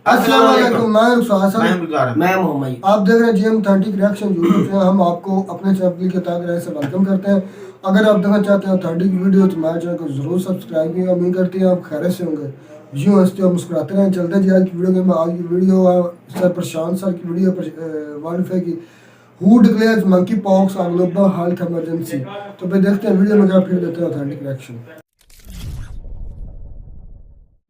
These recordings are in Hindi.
अस्सलाम वालेकुम, मैं रुखसार मैं मोहम्मद। आप देख रहे हैं जीएम 30 रिएक्शन यूट्यूब से। हम आपको अपने चैनल के तहत से वेलकम करते हैं। अगर आप देखना चाहते हैं ऑथेंटिक वीडियो तो हमारे चैनल को जरूर सब्सक्राइब कीजिए। उम्मीद करते हैं आप खैर से होंगे। यूँ हंसते और मुस्कुराते रहें। चलते जी आज की वीडियो में। आज की वीडियो है सर प्रशांत सर की वीडियो वर्ल्ड फेयर की हु डिक्लेयर्स मंकी पॉक्स और ग्लोबल हेल्थ इमरजेंसी। तो फिर देखते हैं वीडियो में क्या फिर देते हैं ऑथेंटिक रिएक्शन।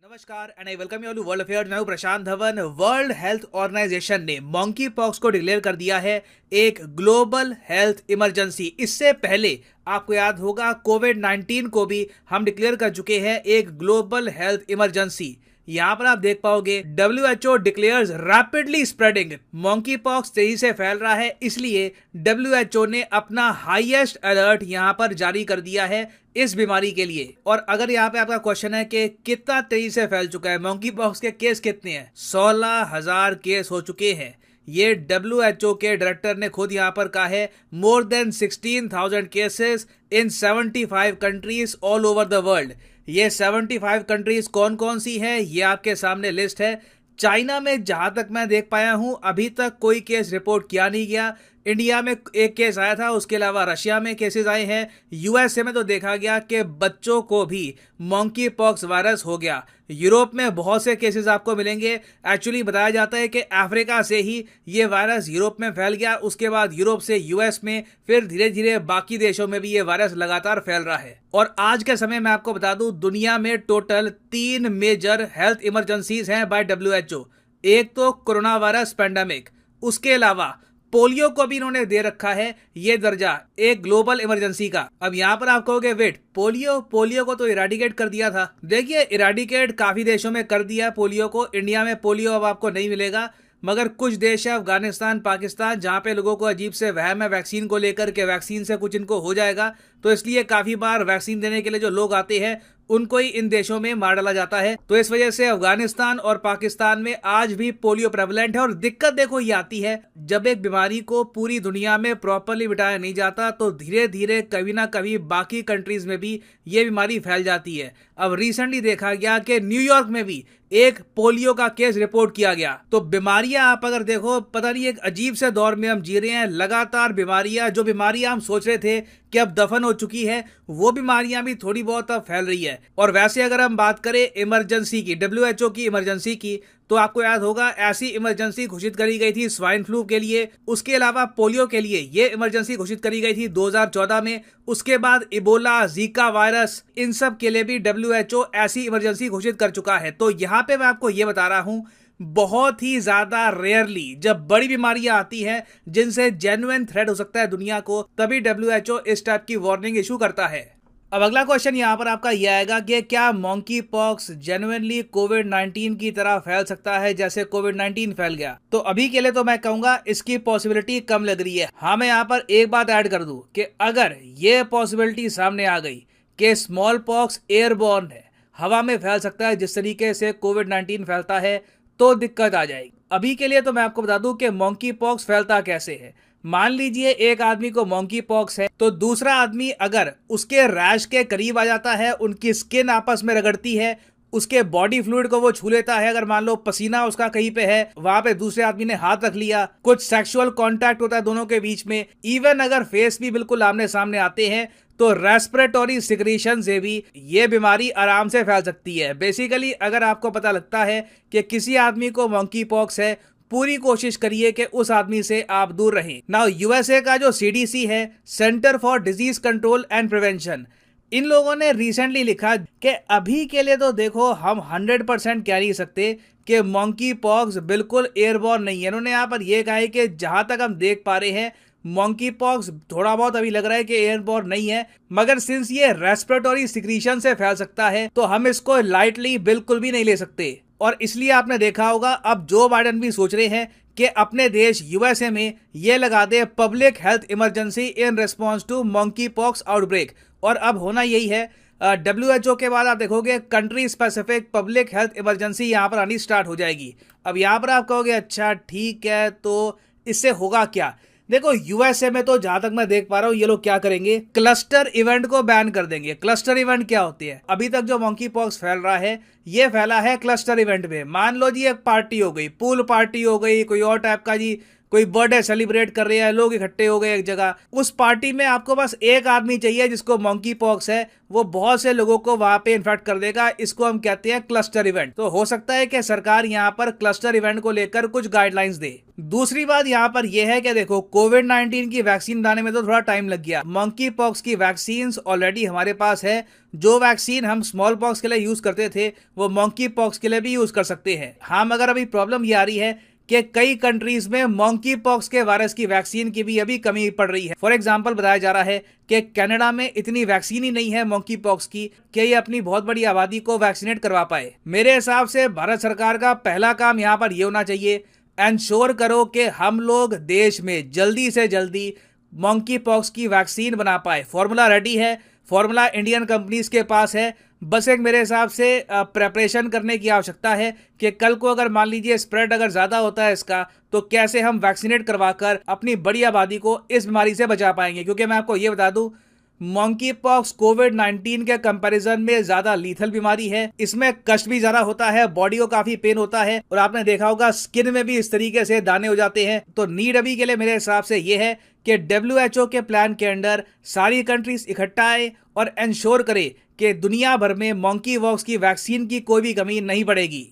नमस्कार and I welcome you all to world affairs. मैं हूं Prashant Dhawan. World health organization ने मॉन्की पॉक्स को डिक्लेयर कर दिया है एक ग्लोबल हेल्थ इमरजेंसी। इससे पहले आपको याद होगा कोविड-19 को भी हम डिक्लेयर कर चुके हैं एक ग्लोबल हेल्थ इमरजेंसी। यहां पर आप देख पाओगे WHO declares rapidly spreading. Monkey pox तेजी से फैल रहा है, इसलिए WHO ने अपना हाईएस्ट अलर्ट यहां पर जारी कर दिया है इस बीमारी के लिए। और अगर यहाँ पे आपका क्वेश्चन है कि कितना तेजी से फैल चुका है, मॉन्की पॉक्स के केस कितने हैं? 16,000 केस हो चुके हैं। ये WHO के डायरेक्टर ने खुद यहाँ पर कहा है। More than 16,000 cases in 75 countries all over the world. ये 75 कंट्रीज कौन कौन सी हैं, ये आपके सामने लिस्ट है। चाइना में जहां तक मैं देख पाया हूं अभी तक कोई केस रिपोर्ट किया नहीं गया। इंडिया में एक केस आया था, उसके अलावा रशिया में केसेस आए हैं। यूएसए में तो देखा गया कि बच्चों को भी मॉन्की पॉक्स वायरस हो गया। यूरोप में बहुत से केसेस आपको मिलेंगे। एक्चुअली बताया जाता है कि अफ्रीका से ही ये वायरस यूरोप में फैल गया, उसके बाद यूरोप से यूएस में, फिर धीरे धीरे बाकी देशों में भी ये वायरस लगातार फैल रहा है। और आज के समय में आपको बता दूं, दुनिया में टोटल 3 मेजर हेल्थ इमरजेंसीज हैं बाय WHO। एक तो कोरोना वायरस पैंडेमिक, उसके अलावा पोलियो को भी इन्होंने दे रखा है ये दर्जा एक ग्लोबल इमरजेंसी का। अब यहाँ पर आप कहोगे वेट, पोलियो को तो इराडिकेट कर दिया था। देखिए, इराडिकेट काफी देशों में कर दिया पोलियो को। इंडिया में पोलियो अब आपको नहीं मिलेगा, मगर कुछ देश है अफगानिस्तान, पाकिस्तान, जहां पे लोगों को अजीब से वहम है वैक्सीन को लेकर के वैक्सीन से कुछ इनको हो जाएगा, तो इसलिए काफी बार वैक्सीन देने के लिए जो लोग आते हैं उनको ही इन देशों में मार डाला जाता है। तो इस वजह से अफगानिस्तान और पाकिस्तान में आज भी पोलियो प्रेवलेंट है। और दिक्कत देखो ये आती है, जब एक बीमारी को पूरी दुनिया में प्रॉपरली मिटाया नहीं जाता तो धीरे धीरे कभी ना कभी बाकी कंट्रीज में भी ये बीमारी फैल जाती है। अब रिसेंटली देखा गया कि न्यूयॉर्क में भी एक पोलियो का केस रिपोर्ट किया गया। तो बीमारियां आप अगर देखो, पता नहीं एक अजीब से दौर में हम जी रहे हैं। लगातार बीमारियां, जो बीमारियां हम सोच रहे थे कि अब दफन हो चुकी है, वो बीमारियां भी थोड़ी बहुत अब फैल रही है। और वैसे अगर हम बात करें इमरजेंसी की, WHO की इमरजेंसी की, तो आपको याद होगा ऐसी इमरजेंसी घोषित करी गई थी स्वाइन फ्लू के लिए। उसके अलावा पोलियो के लिए ये इमरजेंसी घोषित करी गई थी 2014 में। उसके बाद इबोला, जीका वायरस, इन सब के लिए भी WHO ऐसी इमरजेंसी घोषित कर चुका है। तो यहाँ पे मैं आपको ये बता रहा हूं, बहुत ही ज्यादा रेयरली जब बड़ी बीमारियां आती हैं जिनसे जेन्युइन थ्रेट हो सकता है दुनिया को, तभी WHO इस टाइप की वार्निंग इशू करता है। अब अगला क्वेश्चन यहाँ पर आपका यह आएगा कि क्या मॉन्की पॉक्स जेन्युइनली कोविड-19 की तरह फैल सकता है जैसे कोविड-19 फैल गया? तो अभी के लिए तो मैं कहूंगा इसकी पॉसिबिलिटी कम लग रही है। हाँ, मैं यहाँ पर एक बात ऐड कर दूं कि अगर ये पॉसिबिलिटी सामने आ गई कि स्मॉल पॉक्स एयरबॉर्न है, हवा में फैल सकता है जिस तरीके से कोविड-19 फैलता है, तो दिक्कत आ जाएगी। अभी के लिए तो मैं आपको बता दूं कि मॉन्की पॉक्स फैलता कैसे है। मान लीजिए एक आदमी को मॉन्की पॉक्स है, तो दूसरा आदमी अगर उसके रैश के करीब आ जाता है, उनकी स्किन आपस में रगड़ती है, उसके बॉडी फ्लूइड को वो छू लेता है, अगर मान लो पसीना उसका कहीं पे है, वहां पे दूसरे आदमी ने हाथ रख लिया, कुछ सेक्सुअल कांटेक्ट होता है दोनों के बीच में, इवन अगर फेस भी बिल्कुल आमने सामने आते हैं, तो रेस्पिरेटरी सिक्रीशन से भी ये बीमारी आराम से फैल सकती है। बेसिकली अगर आपको पता लगता है कि किसी आदमी को मॉन्की पॉक्स है, पूरी कोशिश करिए कि उस आदमी से आप दूर रहें। नाउ यूएसए का जो CDC है, centre for disease control and prevention, इन लोगों ने रिसेंटली लिखा कि अभी के लिए तो देखो हम 100% कह नहीं सकते कि मॉन्की पॉक्स बिल्कुल एयरबॉर्न नहीं है। इन्होंने यहाँ पर यह कहा है कि जहां तक हम देख पा रहे हैं मॉन्की पॉक्स थोड़ा बहुत अभी लग रहा है कि एयरबॉर्न नहीं है, मगर सिंस ये रेस्पिरेटरी सिक्रीशन से फैल सकता है तो हम इसको लाइटली बिल्कुल भी नहीं ले सकते। और इसलिए आपने देखा होगा अब जो बाइडेन भी सोच रहे हैं कि अपने देश यूएसए में ये लगा दे public health emergency in response to monkeypox outbreak. और अब होना यही है, WHO के बाद आप देखोगे country specific public health emergency यहाँ पर आनी स्टार्ट हो जाएगी। अब यहाँ पर आप कहोगे अच्छा ठीक है, तो इससे होगा क्या? देखो यूएसए में तो जहां तक मैं देख पा रहा हूँ ये लोग क्या करेंगे, क्लस्टर इवेंट को बैन कर देंगे। क्लस्टर इवेंट क्या होती है? अभी तक जो मंकी पॉक्स फैल रहा है ये फैला है क्लस्टर इवेंट में। मान लो जी एक पार्टी हो गई, पूल पार्टी हो गई, कोई और टाइप का जी, कोई बर्थडे सेलिब्रेट कर रहे हैं, लोग इकट्ठे हो गए एक जगह। उस पार्टी में आपको बस एक आदमी चाहिए जिसको मंकी पॉक्स है, वो बहुत से लोगों को वहां पे इन्फेक्ट कर देगा। इसको हम कहते हैं क्लस्टर इवेंट। तो हो सकता है कि सरकार यहाँ पर क्लस्टर इवेंट को लेकर कुछ गाइडलाइंस दे। दूसरी बात यहाँ पर यह है कि देखो कोविड-19 की वैक्सीन बनाने में तो थोड़ा टाइम लग गया। मंकी पॉक्स की वैक्सीन ऑलरेडी हमारे पास है। जो वैक्सीन हम स्मॉल पॉक्स के लिए यूज करते थे वो मंकी पॉक्स के लिए भी यूज कर सकते हैं। हाँ, मगर अभी प्रॉब्लम ये आ रही है कि कई कंट्रीज में मंकी पॉक्स के वायरस की वैक्सीन की भी अभी कमी पड़ रही है। फॉर एग्जांपल बताया जा रहा है कि कनाडा में इतनी वैक्सीन ही नहीं है मंकी पॉक्स की कि ये अपनी बहुत बड़ी आबादी को वैक्सीनेट करवा पाए। मेरे हिसाब से भारत सरकार का पहला काम यहाँ पर यह होना चाहिए, एंश्योर करो कि हम लोग देश में जल्दी से जल्दी मंकी पॉक्स की वैक्सीन बना पाए। फॉर्मूला रेडी है, फॉर्मूला इंडियन कंपनीज के पास है। बस एक मेरे हिसाब से प्रेपरेशन करने की आवश्यकता है कि कल को अगर मान लीजिए स्प्रेड अगर ज्यादा होता है इसका, तो कैसे हम वैक्सीनेट करवाकर अपनी बड़ी आबादी को इस बीमारी से बचा पाएंगे। क्योंकि मैं आपको ये बता दूं, मंकी पॉक्स कोविड-19 के कंपैरिजन में ज्यादा लीथल बीमारी है। इसमें कष्ट भी ज्यादा होता है, बॉडी को काफी पेन होता है, और आपने देखा होगा स्किन में भी इस तरीके से दाने हो जाते हैं। तो नीड अभी के लिए मेरे हिसाब से ये है कि WHO के प्लान के अंडर सारी कंट्रीज इकट्ठा आए और इंश्योर करे कि दुनिया भर में मंकी पॉक्स की वैक्सीन की कोई भी कमी नहीं पड़ेगी।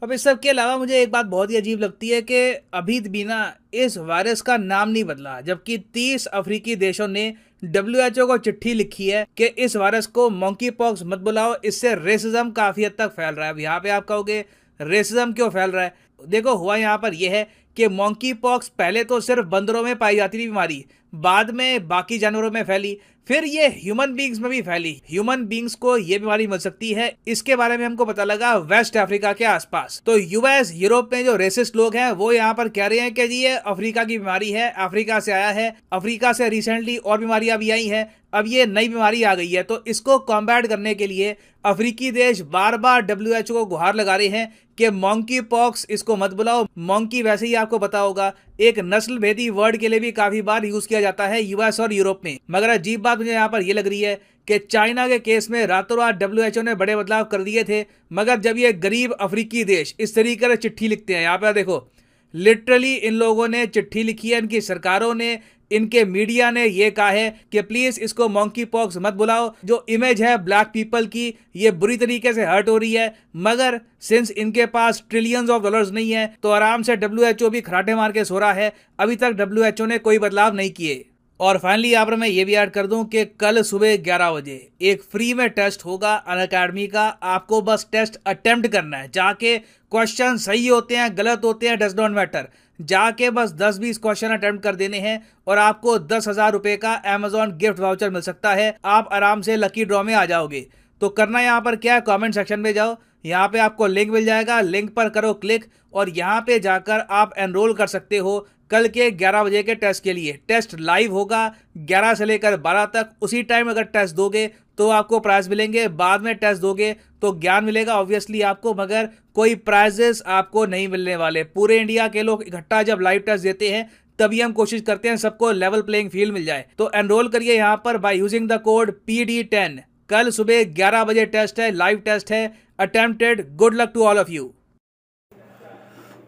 अब इस सब के अलावा मुझे एक बात बहुत ही अजीब लगती है कि अभी भी ना इस वायरस का नाम नहीं बदला, जबकि 30 अफ्रीकी देशों ने WHO को चिट्ठी लिखी है कि इस वायरस को मंकी पॉक्स मत बुलाओ, इससे रेसिज्म काफी हद तक फैल रहा है। अब यहाँ पे आप कहोगे रेसिज्म क्यों फैल रहा है? देखो हुआ यहाँ पर यह है कि मंकी पॉक्स पहले तो सिर्फ बंदरों में पाई जाती थी बीमारी, बाद में बाकी जानवरों में फैली, फिर ये ह्यूमन बींग्स में भी फैली। ह्यूमन बींग्स को ये बीमारी मिल सकती है, इसके बारे में हमको पता लगा वेस्ट अफ्रीका के आसपास। तो यूएस यूरोप में जो रेसिस्ट लोग हैं वो यहाँ पर कह रहे हैं कि जी ये अफ्रीका की बीमारी है, अफ्रीका से आया है, अफ्रीका से रिसेंटली और बीमारियां भी आई हैं, अब ये नई बीमारी आ गई है। तो इसको कॉम्बैट करने के लिए अफ्रीकी देश बार बार WHO को गुहार लगा रहे हैं कि मंकी पॉक्स इसको मत बुलाओ। मंकी वैसे ही आपको पता होगा एक नस्ल भेदी वर्ड के लिए भी काफी बार यूज किया जाता है यूएस और यूरोप में। मगर अजीब बात मुझे यहाँ पर यह लग रही है कि चाइना के केस में रातों रात WHO ने बड़े बदलाव कर दिए थे, मगर जब ये गरीब अफ्रीकी देश इस तरीके से चिट्ठी लिखते हैं, यहाँ पर देखो लिटरली इन लोगों ने चिट्ठी लिखी है, इनकी सरकारों ने, इनके मीडिया ने ये कहा है कि प्लीज इसको मंकी पॉक्स मत बुलाओ। जो इमेज है ब्लैक पीपल की ये बुरी तरीके से हर्ट हो रही है, मगर सिंस इनके पास ट्रिलियंस ऑफ डॉलर्स नहीं है तो आराम से WHO भी खराटे मार के सो रहा है। अभी तक WHO ने कोई बदलाव नहीं किए। और फाइनली यहाँ पर मैं ये भी ऐड कर दूं कि कल सुबह 11 बजे एक फ्री में टेस्ट होगा अनअकैडमी का। आपको बस टेस्ट अटेम्प्ट करना है, जाके क्वेश्चन सही होते हैं गलत होते हैं डज नॉट मैटर, जाके बस 10-20 क्वेश्चन अटेम्प्ट कर देने हैं और आपको 10,000 रुपए का Amazon गिफ्ट वाउचर मिल सकता है। आप आराम से लकी ड्रॉ में आ जाओगे। तो करना यहाँ पर क्या है, कमेंट सेक्शन में जाओ, यहाँ पे आपको लिंक मिल जाएगा, लिंक पर करो क्लिक और यहाँ पे जाकर आप एनरोल कर सकते हो कल के 11 बजे के टेस्ट के लिए। टेस्ट लाइव होगा 11 से लेकर 12 तक। उसी टाइम अगर टेस्ट दोगे तो आपको प्राइज मिलेंगे, बाद में टेस्ट दोगे तो ज्ञान मिलेगा ऑब्वियसली आपको, मगर कोई प्राइजेस आपको नहीं मिलने वाले। पूरे इंडिया के लोग इकट्ठा जब लाइव टेस्ट देते हैं तभी हम कोशिश करते हैं सबको लेवल प्लेइंग फील्ड मिल जाए। तो एनरोल करिए यहाँ पर by using the code PD10। कल सुबह 11 बजे टेस्ट है, लाइव टेस्ट है, attempted. Good luck to all of you.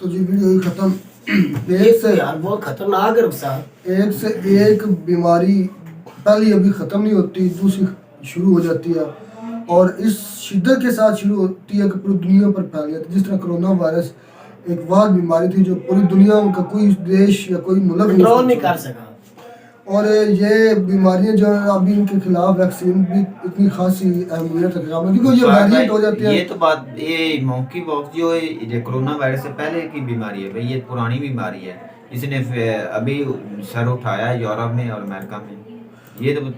तो जी वीडियो ही खत्म। एक से यार बहुत खतरनाक है साहब। एक से एक बीमारी पहली अभी खत्म नहीं होती, दूसरी शुरू हो जाती है और इस शिद्दत के साथ शुरू होती है कि पूरी दुनिया पर फैल जाती है। जिस तरह कोरोना वायरस एक वाद बीमारी थी जो पूरी दुनिया का कोई देश या कोई मुल्क कंट्रोल नहीं कर सका, और ये बीमारियां जो है अभी इनके खिलाफ वैक्सीन भी इतनी खासी अहमियत रखा है क्योंकि ये वेरिएंट हो जाती है। ये तो बात, ये मंकी पॉक्स जो है ये कोरोना वायरस से पहले की बीमारी है भाई, ये पुरानी बीमारी है। इसने अभी सर उठाया है यूरोप में और अमेरिका में। ये तो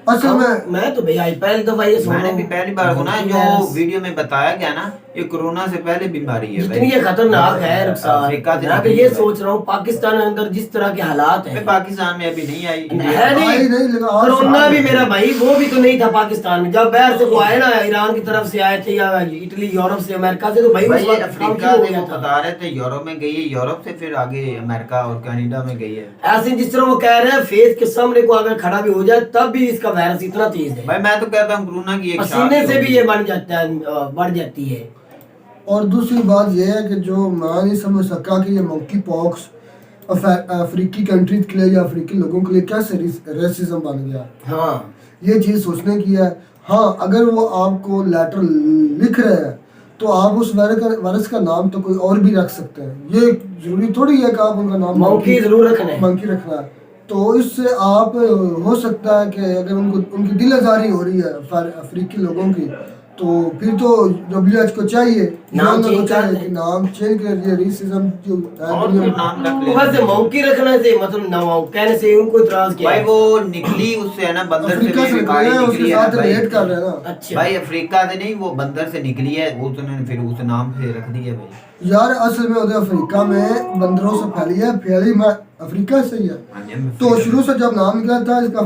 असल में मैं तो भैया पहली दफा ये सुन रहा मैंने भी हूँ। पहली बार सुना है, जो वीडियो में बताया गया ना ये कोरोना से पहले बीमारी है जितनी भाई। ये खतरनाक है अफ्रीका रुखसार, से मैं तो निकली ये है। सोच रहा हूँ पाकिस्तान के अंदर जिस तरह के हालात भाई हैं, पाकिस्तान में अभी नहीं आई है आई नहीं। नहीं, लेकिन आज कोरोना साल भी है। मेरा भाई वो भी तो नहीं था पाकिस्तान में, जब बाहर से वो आए ना ईरान की तरफ से आए थे या इटली यूरोप से अमेरिका से, तो भाई भाई उस ये वक्त काम अफ्रीका शुरू हो से गया वो था। बता रहे थे यूरोप में गई है, यूरोप से फिर आगे अमेरिका और कनाडा में गई है। ऐसे जिस तरह वो कह रहे हैं फेस के सामने को अगर खड़ा भी हो जाए तब भी इसका वायरस इतना तेज है, भाई मैं तो कहता हूँ कोरोना की एक पसीने शाख से भी होगी। ये बन जाता है, बढ़ जाती है। और दूसरी बात यह है कि जो मैं नहीं समझ सका कि ये मंकी पॉक्स अफ्रीकी कंट्रीज के लिए या अफ्रीकी लोगों के लिए कैसे रेसिज्म बन गया, हाँ ये चीज़ सोचने की है। हाँ, अगर वो आपको लेटर लिख रहे हैं तो आप उस वायरस का नाम तो कोई और भी रख सकते हैं, ये जरूरी थोड़ी है कि आप उनका नाम मंकी जरूर रखना है। मंकी रखना है। तो इससे आप हो सकता है कि अगर उनकी दिल आज़ारी हो रही है अफ्रीकी लोगों की, तो फिर तो WHO को चाहिए, नाम UN को change कर चाहिए दें। कि नाम चेंज कर दिए, रेसिज्म जो है और दुनिया फिर में। नाम रख तो वैसे ले मंकी रखने से मतलब नवाओ कहने से उनको इतराज क्या भाई। है? वो निकली उससे है ना, बंदर से अफ्रीका भी से बीमारी निकले हैं, निकली उसके है ना साथ भाई। रिलेट कर रहे हैं ना। अच्छा भाई अफ्रीका से नहीं, वो बंदर से निकली है, वो उन्होंने फिर उस नाम से रख दिया भाई। यार असल में उधर अफ्रीका में बंदरों से फैली मैं अफ्रीका से ही है। हाँ जी, हम तो अफ्रीका शुरू से जब नाम निकला था इसका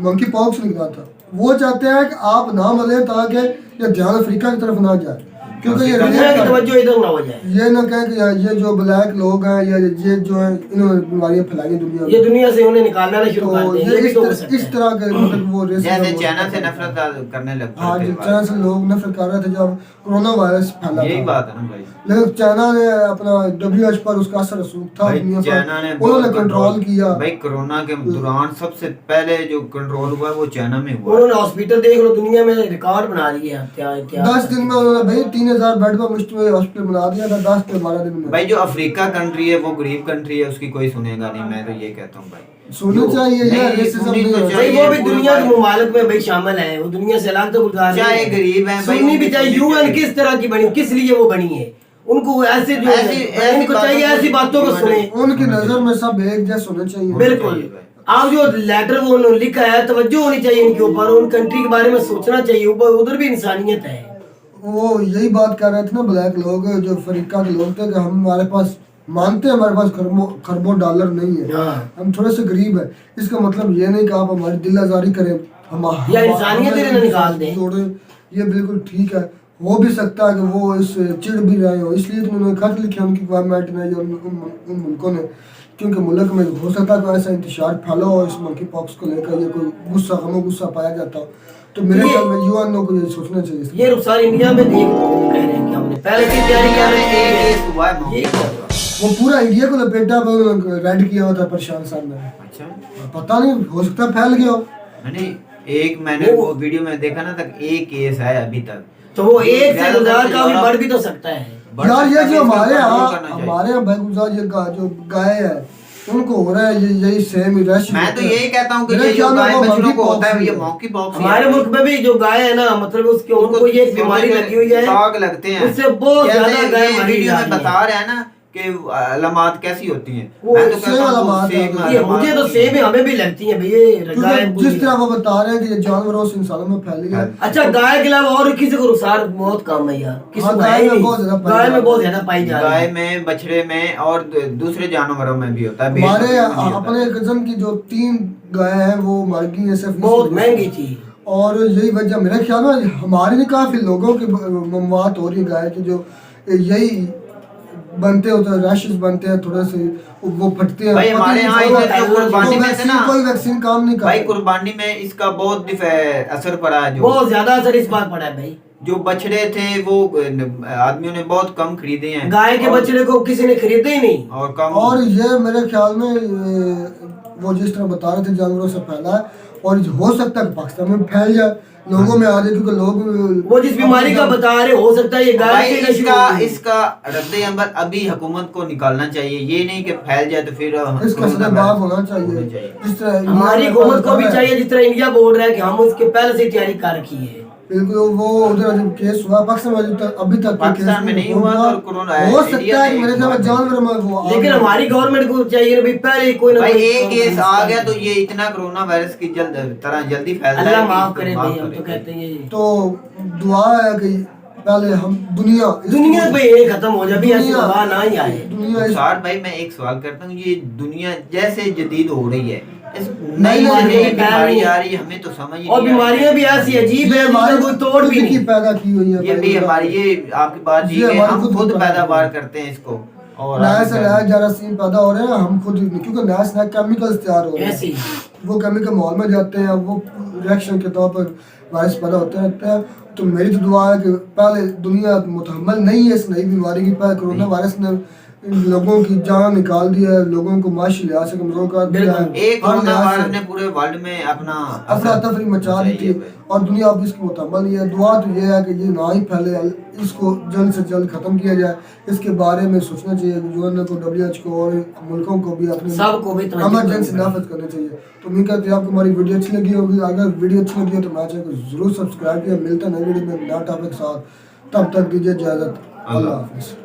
मंकी पॉक्स निकला था, वो चाहते हैं कि आप नाम लें ताकि ये ध्यान अफ्रीका की तरफ ना जाए, क्योंकि ये दुनिया की तवज्जो इधर ना हो जाए। ये ना कहें कि ये जो ब्लैक लोग हैं या ये जो है इन्होंने बीमारियां फैलाई दुनिया ये में। दुनिया से उन्हें निकालना ना शुरू तो कर दें, ये ये भी इस तो हो तरह सकता है। के मतलब वो racism जैसे हो चाइना सकता से है। नफरत करने लग हाँ, पड़े जो थे चाइना बाद से लोग नफरत कर रहे थे जब कोरोना वायरस फैला में। यही था। बात है ना भाई। लेकिन चाइना ने अपना WHO पर उसका असर रसूख था भाई दुनिया चाइना ने पर, उन्होंने बहुत कंट्रोल किया। भाई कोरोना के दौरान सबसे पहले जो कंट्रोल हुआ वो चाइना में हुआ। उन्होंने हॉस्पिटल देख लो दुनिया में रिकॉर्ड बना लिया है। क्या क्या 10 दिन में उन्होंने भाई 3000 बेड पर मुश्किल हॉस्पिटल बना दिया था 10 से 12 दिन में। भाई जो अफ्रीका कंट्री है वो गरीब कंट्री है, उसकी कोई सुनेगा नहीं, मैं तो ये कहता हूँ भाई। सुनना चाहिए नहीं, यार, ये racism सुननी नहीं तो होना भाई चाहिए। वो भी पूरे दुनिया के भारत- ममालिक में भाई शामिल है, वो दुनिया से अलग तो गुजार चाहे नहीं है। गरीब हैं भाई, सुननी भी उनकी चाहिए। सुननी यूएन चाहिए। किस तरह की बनी, किस लिए वो बनी है, उनको ऐसे जो ऐसी उनको चाहिए ऐसी बातों को सुने। उनकी नजर में सब एक जैसे होने चाहिए। बिल्कुल चाहिए भाई। आप जो लेटर वो उन्होंने लिखा है तवज्जो होनी चाहिए इनके ऊपर, उन कंट्री के बारे में सोचना चाहिए, ऊपर उधर भी इंसानियत है। वो यही बात कर रहे थे ना ब्लैक लोग जो अफ्रीका के लोग थे कि हमारे पास मानते हैं हमारे पास खरबों डॉलर नहीं है, हाँ। हम थोड़े से गरीब है। इसका मतलब ये नहीं कि आप हमारी दिल आजारी करें, या इंसानियत इन्हें निकाल दें। जोड़ें, ये बिल्कुल ठीक है। हो भी सकता है कि वो इस चिढ़ भी रहे हो, इसलिए तो उन्होंने खत लिखे उनकी गवर्नमेंट ने या उन मुल्कों ने, क्योंकि मुल्क में हो सकता है कोई ऐसा इंतशार फैला हो इस मंकी पॉक्स को लेकर, या कोई गुस्सा पाया जाता हो। तो मेरे ख्याल में UN को ये सोचना चाहिए। ये रुखसार इंडिया में देख कह रहे हैं कि हमने पहले से तैयारी कर रहे एक हैं। केस हुआ है ये मौके क्या पर। हुआ? वो पूरा इंडिया को लपेटा रेड किया हुआ था प्रशांत साहब ने। अच्छा पता नहीं, हो सकता है फैल गया हो। मैंने मैंने वो वीडियो में देखा ना तक एक केस है अभी तक। तो वो एक से ज्यादातर गुजार तो का भी यूरोप- बढ़ भी तो सकता है। बढ़ यार सकता ये है, जो इसका हमारे कंट्रोल यहाँ करना चाहिए। हमारे यहाँ बेगुजार ये जो गाय है उनको हो रहा है यही सेम ही रश। मैं तो यही कहता हूँ कि मेरे ये जो ख्याल में गाय वो बछड़ों monkey को होता pox है ये ही है। मौकी बॉक्स हमारे मुल्क में भी जो गाय है ना, मतलब उसके उनको ये बीमारी लगी हुई है, दाग लगते हैं, उससे बहुत जैसे ज्यादा गाय ये मरी वीडियो जा में रही है। बता रहे हैं ना कि अलामात कैसी होती हैं। वो मैं तो सेम कहता हूँ अलामात सेम है। ये अलामात मुझे तो होती सेम हैं। है, हमें भी लगती है भैया गाय क्योंकि जिस तरह वो बता रहे हैं कि ये जानवरों से इंसानों में फैली है। अच्छा गाय के अलावा और किसी को रुखसार बहुत कम है यार, किसी हाँ, को गाय है ही में नहीं। बहुत ज्यादा पाई गाय जा में रही बहुत है। ज्यादा पाई जा रही गाय है। में, बछड़े में और दूसरे जानवरों में भी होता है। हमारे भेड़ बकरी में भी होता अपने है। कजन की जो 3 गाय है वो मर गई है सिर्फ बहुत इसी महंगी वजह से। थी। और यही वजह मेरे ख्याल में हमारी नहीं, काफी लोगों की ममवात हो रही है गाय की, जो यही बनते होते हैं, रैशेस बनते हैं थोड़े से, वो फटते हैं। भाई पता हमारे नहीं यहाँ कोई इधर जो कुर्बानी में थे ना, कोई वैक्सीन काम नहीं कर भाई रही। कुर्बानी में इसका बहुत असर पड़ा है। जो बहुत ज्यादा असर इस बात पड़ा है भाई। जो बछड़े थे वो आदमियों ने बहुत कम खरीदे हैं। गाय के और- बछड़े को किसी ने खरीदे ही नहीं। और कम और ये मेरे ख्याल में वो जिस तरह बता रहे थे जानवरों से फैला है, और हो सकता है कि पाकिस्तान में फैल जाए, लोगों में आ जाए, क्योंकि लोग वो जिस बीमारी का बता रहे हो सकता है ये गाय भाई से ना शुरू इसका हुई। इसका रद्द अमल अभी हुकूमत को निकालना चाहिए। ये नहीं कि फैल जाए तो फिर इसका कोरोना सदबाब वायरस होना होना चाहिए। चाहिए। जिस तरह इंडिया हमारी में हुकूमत को भी है, चाहिए, जिस तरह इंडिया बोल रहा है कि हम उसके पहले से तैयारी कर रखी है। बिल्कुल। वो उधर जब केस हुआ पाकिस्तान में अभी तक कोई पाकिस्तान केस में नहीं हुआ तो कोरोना है। हो इंडिया सकता है कि में मेरे ख्याल में हुआ। जानवर में वो आ लेकिन गया। हमारी गवर्नमेंट को चाहिए भाई पहले ही कोई ना भाई कोई एक काम केस करना आ गया तो चाहिए। ये इतना कोरोना वायरस की जल्दी फैलता है अल्लाह कि माफ इसको करे माफ भाई, हम तो करे। कहते हैं ये। तो दुआ है कि पहले हम दुनिया पे ये खत्म हो जाए, भी ऐसी वबा ना ही आए। दुनिया मुख्तार भाई मैं एक सवाल करता हूँ, ये दुनिया जैसे जदीद हो रही है, इस नहीं, नई से नई नहीं, बीमारी आ रही है, हमें तो समझ ही और नहीं आ बीमारियां भी ऐसी अजीब है, हमारी जिसका कोई तोड़ भी खुद की नहीं। पैदा की हुई है ये भी हमारी, ये आपकी बात ठीक ये है, हमारी हम खुद खुद की पैदावार पैदा करते हैं इसको, और नया आगे से नया जरासीम पैदा हो रहे हैं हम खुद, क्योंकि नया से नया केमिकल्स तैयार हो रहे ऐसे ही। हैं, वो केमिकल मॉल में जाते हैं, वो रिएक्शन के तौर पर वायरस पैदा होते रहते हैं। तो मेरी तो दुआ है कि पहले दुनिया मुतहम्मल नहीं है इस नई बीमारी की, पहले कोरोना वायरस ने लोगों की जान निकाल दी है, लोगों को माशी लिहाज से कमजोर कर दिया है, एक हर कोरोना लिहाज वायरस से ने पूरे वर्ल्ड में अपना अफरा तफरी मचा दी थी, और दुनिया अब इसकी मुतहम्मल नहीं है। दुआ तो ये है कि ये ना ही फैले, इसको जल्द से जल्द ख़त्म किया जाए। इसके बारे में सोचना चाहिए, UN को, WHO और मुल्कों को भी अपने सबको भी तवज्जो इमरजेंसी नाफिज करनी चाहिए। तो उम्मीद करते हैं आपको हमारी वीडियो अच्छी लगी होगी। अगर वीडियो अच्छी लगी है तो हमारे चैनल को जरूर सब्सक्राइब किया। मिलता है नई वीडियो में नया टॉपिक के साथ, तब तक दीजिए इजाज़त, अल्लाह हाफिज़।